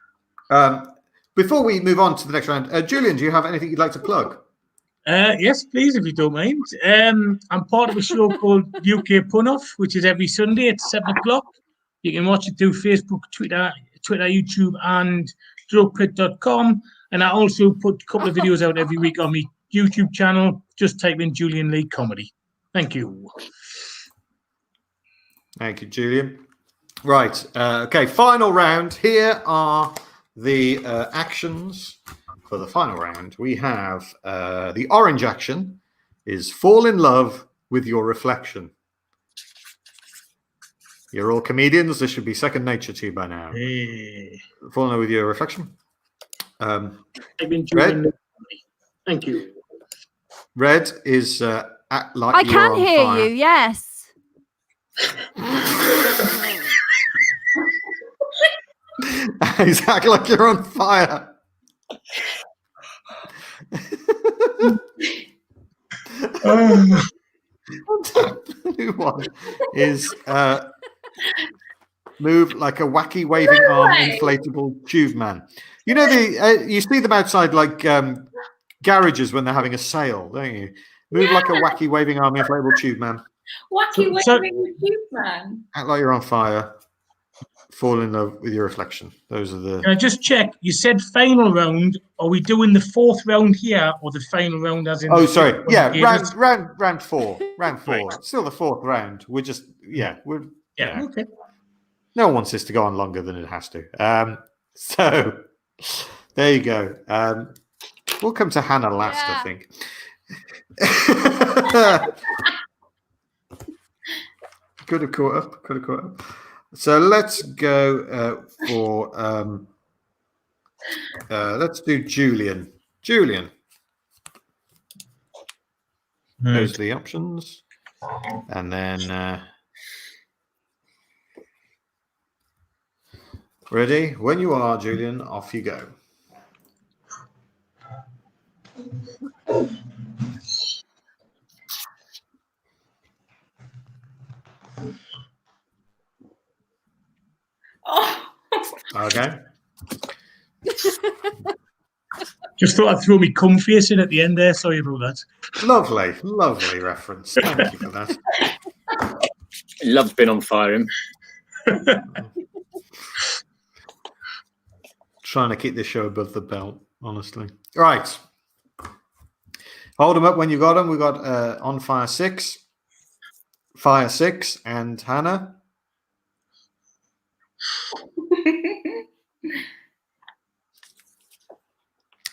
Before we move on to the next round, Julian, do you have anything you'd like to plug? Yes, please, if you don't mind. I'm part of a show called UK Pun Off, which is every Sunday at 7:00. You can watch it through Facebook, Twitter, YouTube, and drugpit.com. And I also put a couple of videos out every week on my YouTube channel. Just type in Julian Lee Comedy. Thank you. Thank you, Julian. Right. Okay, final round. Here are the actions for the final round. We have the orange action is fall in love with your reflection. You're all comedians. This should be second nature to you by now. Hey. Fall in love with your reflection. Red. Thank you. Red is act like I you're can on hear fire. you, yes. He's act like you're on fire. The new one is move like a wacky waving arm inflatable tube man. You know you see them outside like garages when they're having a sale, don't you? Move like a wacky waving arm inflatable tube man. Wacky waving tube man. Act like you're on fire. Fall in love with your reflection. Those are the. Can I just check? You said final round. Are we doing the fourth round here or the final round as in? Oh, sorry. Yeah, games? round four. Round four. Right. Still the fourth round. We're just Yeah. Okay. No one wants this to go on longer than it has to. So there you go. We'll come to Hannah last, I think. Could have caught up. So let's go for let's do Julian. Those are the options. And then ready? When you are, Julian, off you go. Oh. Okay. Just thought I'd throw me cum face in at the end there. Sorry about that. Lovely reference. Thank you for that. He loves being on fire, him. Trying to keep this show above the belt, honestly. Right. Hold them up when you got them. We got on fire 6, fire 6, and Hannah.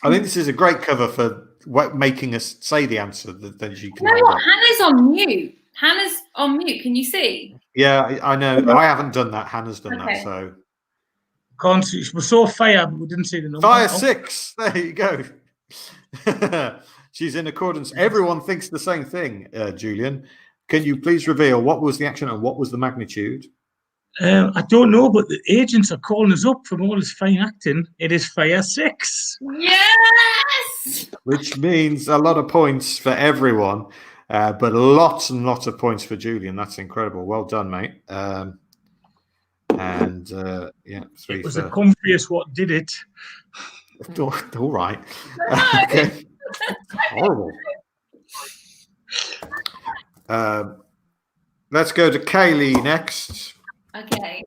I think this is a great cover for making us say the answer that you can. You know what? Hannah's on mute. Hannah's on mute. Can you see? Yeah, I know. I haven't done that. Hannah's done that. So Can't see. We saw fire, but we didn't see the number. fire 6. There you go. She's in accordance. Everyone thinks the same thing, Julian. Can you please reveal what was the action and what was the magnitude? I don't know, but the agents are calling us up from all this fine acting. It is fire 6. Yes! Which means a lot of points for everyone, but lots and lots of points for Julian. That's incredible. Well done, mate. Yeah, 3 It was the comfiest what did it. all right. Okay. Horrible. Let's go to Kayleigh next. Okay.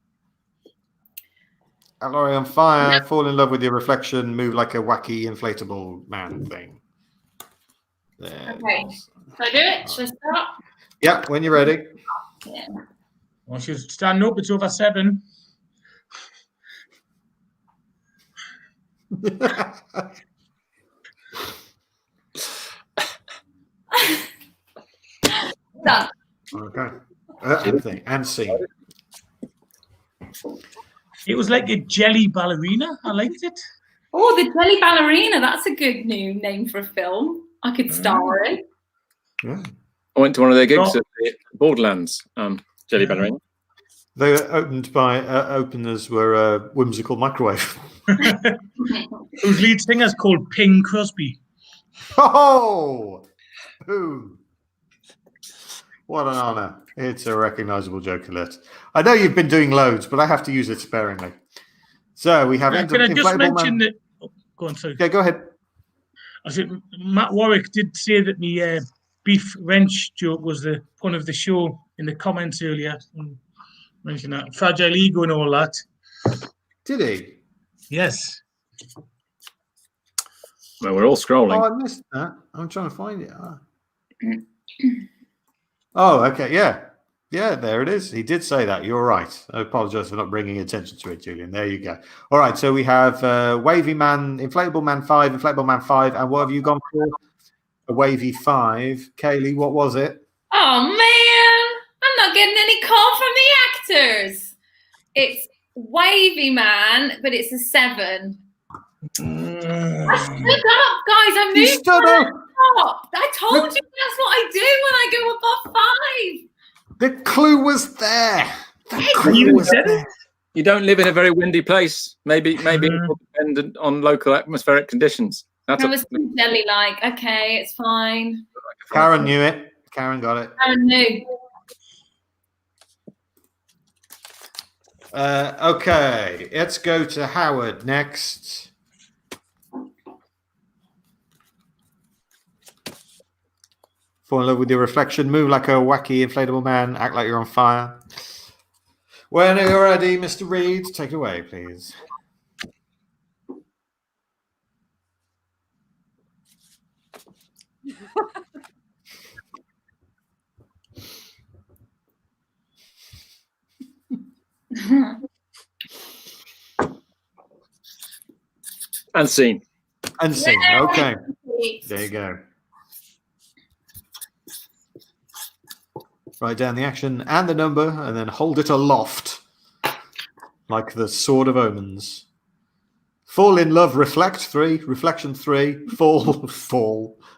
Laurie on fire, fall in love with your reflection, move like a wacky inflatable man thing. There. Okay. Shall I do it? Shall I start? Yeah, when you're ready. Yeah. Once you stand up, it's over 7. Done. Okay. And scene. It was like a jelly ballerina. I liked it. Oh, the Jelly Ballerina. That's a good new name for a film. I could star in. Yeah. I went to one of their gigs Oh. at the Borderlands, Jelly Ballerina. They were opened by openers were Whimsical Microwave. Whose lead singer is called Ping Crosby. Oh, boom! What an honour! It's a recognisable joke alert. I know you've been doing loads, but I have to use it sparingly. So we have. Can I just mention that? Oh, go on, sorry. Yeah, go ahead. I said Matt Warwick did say that the beef wrench joke was the pun of the show in the comments earlier. Mention that fragile ego and all that. Did he? Yes. Well, we're all scrolling. Oh, I missed that. I'm trying to find it. Oh, okay. Yeah. Yeah, there it is. He did say that. You're right. I apologize for not bringing attention to it, Julian. There you go. All right. So we have Wavy Man, Inflatable Man 5, Inflatable Man 5. And what have you gone for? A Wavy 5. Kayleigh, what was it? Oh, man. I'm not getting any call from the actors. It's Wavy Man, but it's a 7. I stood up, guys. I You moved stood up. up. I told you that's what I do when I go above 5. The clue was there. The You clue was said it. there. You don't live in a very windy place. Maybe it's dependent on local atmospheric conditions. That's I was jelly like, okay, it's fine. Karen knew it. Karen got it. I knew. Okay, let's go to Howard next. Fall in love with your reflection, move like a wacky inflatable man, act like you're on fire. When you're ready, Mr. Reed, take it away, please. and scene. And sing. Yeah. Okay, there you go. Write down the action and the number, and then hold it aloft, like the Sword of Omens. Fall in love, reflect 3, reflection 3, fall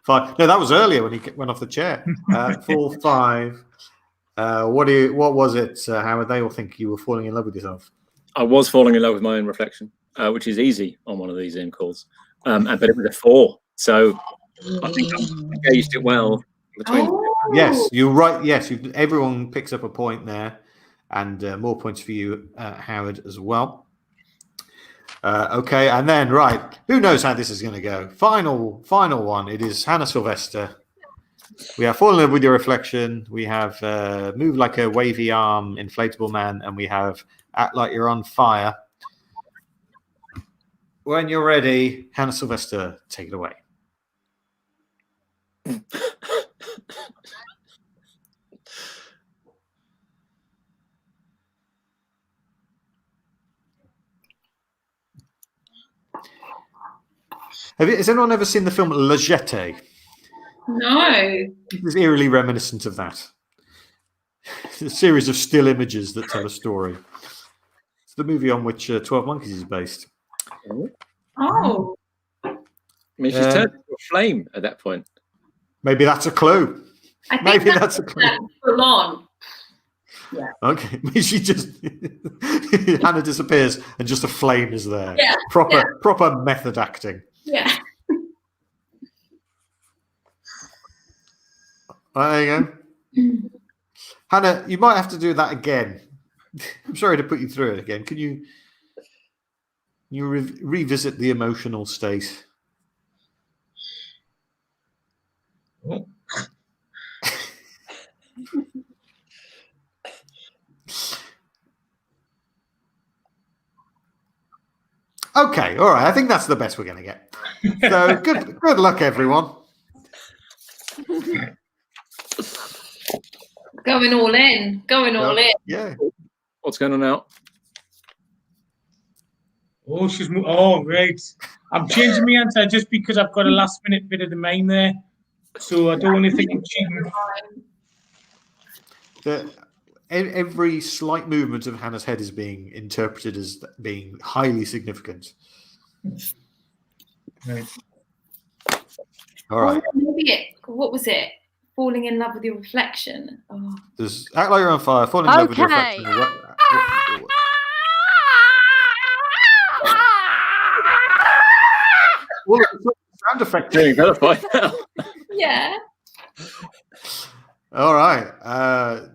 5. No, that was earlier when he went off the chair. Fall 5. What was it, Howard? They all think you were falling in love with yourself. I was falling in love with my own reflection, which is easy on one of these Zoom calls. But it was a 4, so I think I gauged it well between. Yes, you're right. Yes, everyone picks up a point there, and more points for you, Howard, as well. Okay, and then right, who knows how this is going to go? Final one. It is Hannah Silvester. We have Fall in Love with Your Reflection. We have Move Like a Wavy Arm, Inflatable Man, and we have Act Like You're on Fire. When you're ready, Hannah Silvester, take it away. Has anyone ever seen the film La Jetée? No. It's eerily reminiscent of that. It's a series of still images that tell a story. It's the movie on which 12 Monkeys is based. Oh. mean, she's turned into a flame at that point. Maybe that's a clue. I think Maybe that's a clue. full on. Yeah. Okay, she just Hannah disappears and just a flame is there. Yeah. Proper method acting. Yeah. There you go. Hannah, you might have to do that again. I'm sorry to put you through it again. Can you revisit the emotional state? Oh. Okay, all right. I think that's the best we're going to get. So good luck, everyone. Going all in. All in. Yeah. What's going on now? Oh, right. I'm changing my answer just because I've got a last-minute bit of the main there. So I don't want to think I'm cheating. Every slight movement of Hannah's head is being interpreted as being highly significant. Right. All right. What was it? Falling in love with your reflection. Oh. There's act like you're on fire. Fall in love with your reflection. Well, sound effect. Doing better by now. Yeah. All right.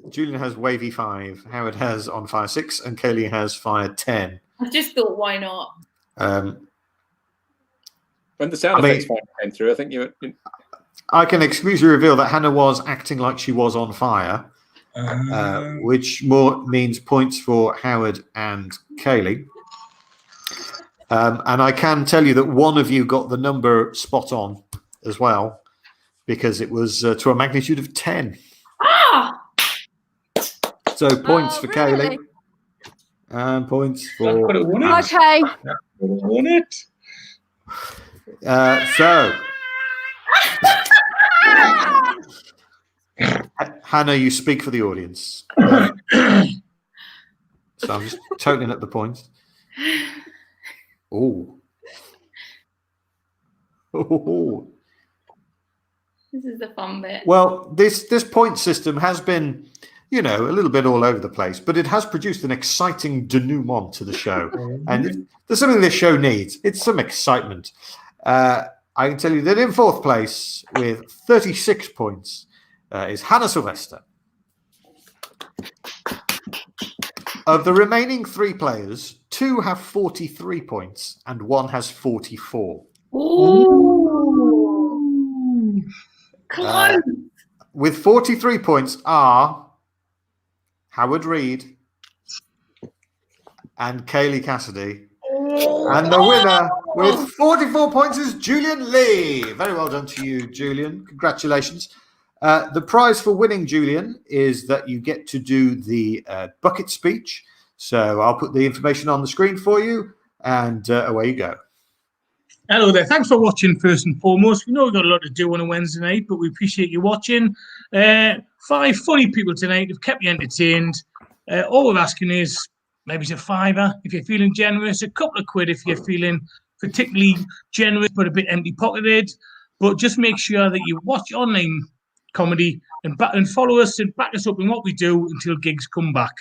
Julian has wavy 5, Howard has on fire 6, and Kayleigh has fire 10. I just thought, why not? When the sound effects came through, I think you. I can exclusively reveal that Hannah was acting like she was on fire, which more means points for Howard and Kayleigh. And I can tell you that one of you got the number spot on as well, because it was to a magnitude of 10. Ah! So points for really? Kayleigh and points for. Could have won it. Okay. Could have won it. So, Hannah, you speak for the audience. So I'm just totaling up the points. Oh. This is the fun bit. Well, this point system has been, a little bit all over the place, but it has produced an exciting denouement to the show. And if there's something this show needs, it's some excitement. I can tell you that in 4th place with 36 points is Hannah Silvester. Of the remaining 3 players, 2 have 43 points and 1 has 44. Ooh. Close. With 43 points are Howard Reed and Kayleigh Cassidy. And the winner with 44 points is Julian Lee. Very well done to you, Julian. Congratulations. The prize for winning, Julian, is that you get to do the bucket speech. So I'll put the information on the screen for you, and away you go. Hello there. Thanks for watching, first and foremost. We know we've got a lot to do on a Wednesday night, but we appreciate you watching. 5 funny people tonight have kept you entertained. All we're asking is maybe it's a £5 if you're feeling generous, a couple of quid if you're feeling particularly generous but a bit empty-pocketed. But just make sure that you watch online comedy and follow us and back us up in what we do until gigs come back.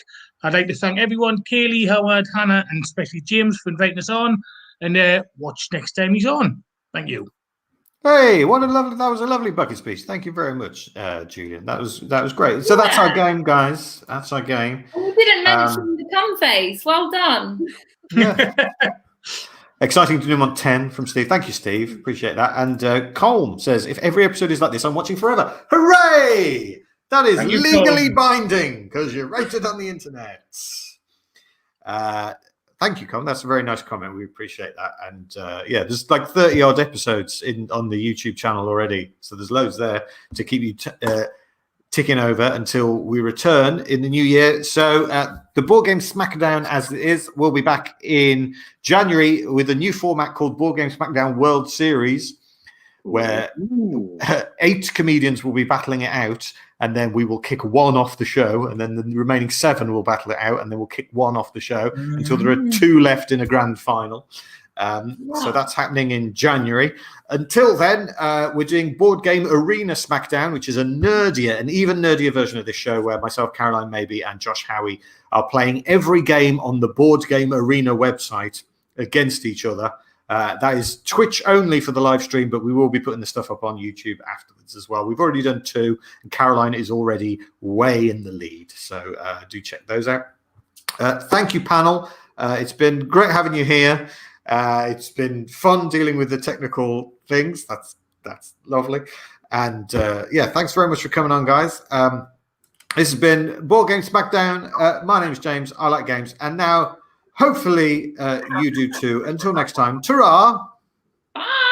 I'd like to thank everyone, Kayleigh, Howard, Hannah, and especially James for inviting us on. And watch next time he's on. Thank you. Hey, that was a lovely bucket speech. Thank you very much, Julian. That was great. So that's our game, guys. That's our game. We didn't mention the cum face. Well done. Yeah. Exciting denouement 10 from Steve. Thank you, Steve. Appreciate that. And Colm says, if every episode is like this, I'm watching forever. Hooray! That is legally binding because you're rated on the internet. Thank you, Colm. That's a very nice comment. We appreciate that. And there's like 30 odd episodes on the YouTube channel already. So there's loads there to keep you ticking over until we return in the new year. So the board game Smackdown, as it is, will be back in January with a new format called Board Game Smackdown World Series, where 8 comedians will be battling it out, and then we will kick 1 off the show, and then the remaining 7 will battle it out, and then we'll kick 1 off the show until there are 2 left in a grand final. So that's happening in January. Until then, we're doing Board Game Arena Smackdown, which is an even nerdier version of this show where myself, Caroline Maybe, and Josh Howie are playing every game on the Board Game Arena website against each other. That is Twitch only for the live stream, but we will be putting the stuff up on YouTube afterwards as well. We've already done 2, and Caroline is already way in the lead. So do check those out. Thank you, panel. It's been great having you here. It's been fun dealing with the technical things. That's lovely. And thanks very much for coming on, guys. This has been Board Game Smackdown. My name is James. I like games. And now, hopefully, you do too. Until next time, ta-ra! Bye.